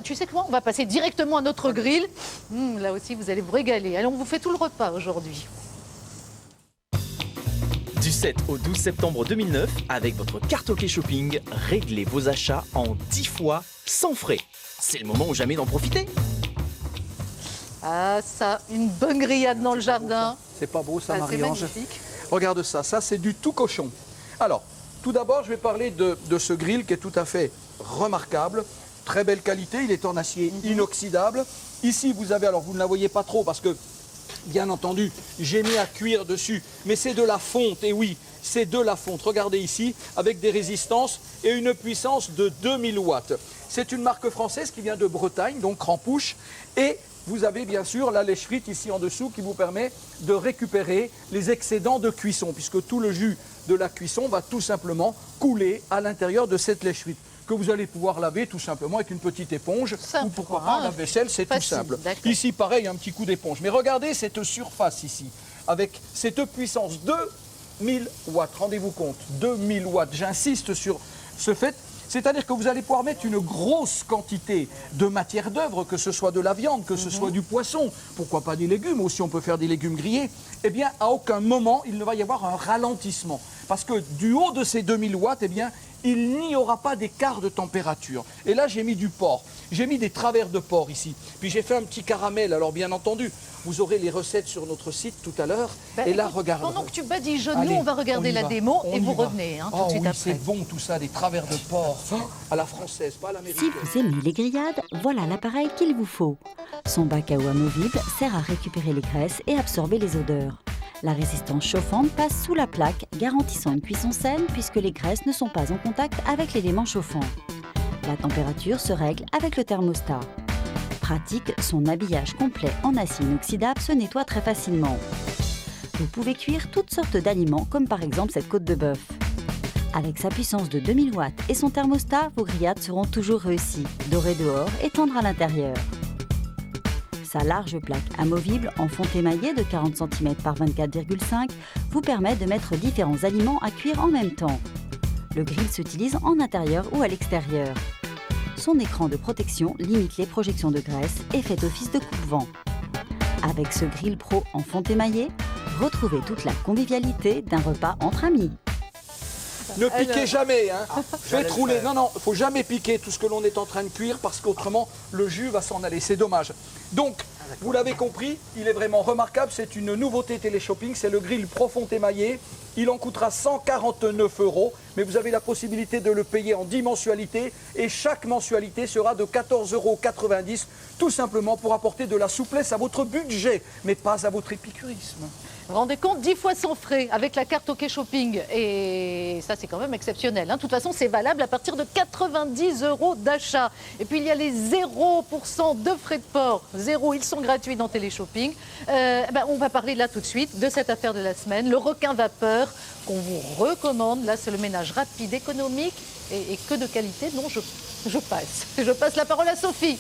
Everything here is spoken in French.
Tu sais quoi? On va passer directement à notre grill. Là aussi, vous allez vous régaler. Allez, on vous fait tout le repas aujourd'hui. Du 7 au 12 septembre 2009, avec votre carte OK Shopping, réglez vos achats en 10 fois sans frais. C'est le moment ou jamais d'en profiter. Ah, ça, une bonne grillade dans le jardin. C'est pas beau ça, C'est Marie-Ange? magnifique. Regarde ça, ça c'est du tout cochon. Alors, tout d'abord, je vais parler de ce grill qui est tout à fait remarquable. Très belle qualité, il est en acier inoxydable. Ici, vous avez, alors vous ne la voyez pas trop parce que, bien entendu, j'ai mis à cuire dessus, mais c'est de la fonte, et oui, c'est de la fonte. Regardez ici, avec des résistances et une puissance de 2000 watts. C'est une marque française qui vient de Bretagne, donc Crampouche, et vous avez bien sûr la lèche frite ici en dessous qui vous permet de récupérer les excédents de cuisson, puisque tout le jus de la cuisson va tout simplement couler à l'intérieur de cette lèche frite, que vous allez pouvoir laver tout simplement avec une petite éponge, ou pourquoi pas la vaisselle, c'est tout simple. Ici, pareil, un petit coup d'éponge. Mais regardez cette surface ici, avec cette puissance 2000 watts, rendez-vous compte, 2000 watts, j'insiste sur ce fait. C'est-à-dire que vous allez pouvoir mettre une grosse quantité de matière d'œuvre, que ce soit de la viande, que ce soit du poisson, pourquoi pas des légumes, aussi on peut faire des légumes grillés. Eh bien, à aucun moment, il ne va y avoir un ralentissement. Parce que du haut de ces 2000 watts, eh bien, il n'y aura pas d'écart de température. Et là, j'ai mis du porc. J'ai mis des travers de porc ici. Puis j'ai fait un petit caramel. Alors, bien entendu, vous aurez les recettes sur notre site tout à l'heure. Et là, regardez. Pendant que tu badigeonnes, nous, on va regarder la démo et vous revenez tout de suite après. C'est bon tout ça, des travers de porc à la française, pas à l'américaine. Si vous aimez les grillades, voilà l'appareil qu'il vous faut. Son bac à eau amovible sert à récupérer les graisses et absorber les odeurs. La résistance chauffante passe sous la plaque, garantissant une cuisson saine puisque les graisses ne sont pas en contact avec l'élément chauffant. La température se règle avec le thermostat. Pratique, son habillage complet en acier inoxydable se nettoie très facilement. Vous pouvez cuire toutes sortes d'aliments comme par exemple cette côte de bœuf. Avec sa puissance de 2000 watts et son thermostat, vos grillades seront toujours réussies, dorées dehors et tendres à l'intérieur. Sa large plaque amovible en fonte émaillée de 40 cm par 24,5 vous permet de mettre différents aliments à cuire en même temps. Le grill s'utilise en intérieur ou à l'extérieur. Son écran de protection limite les projections de graisse et fait office de coupe-vent. Avec ce grill pro en fonte émaillée, retrouvez toute la convivialité d'un repas entre amis. Ne piquez jamais, hein. Faites rouler. Non, non, il ne faut jamais piquer tout ce que l'on est en train de cuire parce qu'autrement, le jus va s'en aller. C'est dommage. Donc, vous l'avez compris, il est vraiment remarquable. C'est une nouveauté téléshopping. C'est le grill profond émaillé. Il en coûtera 149 €, mais vous avez la possibilité de le payer en 10 mensualités et chaque mensualité sera de 14,90 €, tout simplement pour apporter de la souplesse à votre budget, mais pas à votre épicurisme. Vous vous rendez compte, 10 fois sans frais avec la carte OK Shopping. Et ça, c'est quand même exceptionnel. De toute façon, c'est valable à partir de 90 € d'achat. Et puis, il y a les 0% de frais de port. 0, ils sont gratuits dans Téléshopping. On va parler là tout de suite de cette affaire de la semaine, le requin vapeur qu'on vous recommande. Là, c'est le ménage rapide, économique et que de qualité. Non, je passe. Je passe la parole à Sophie.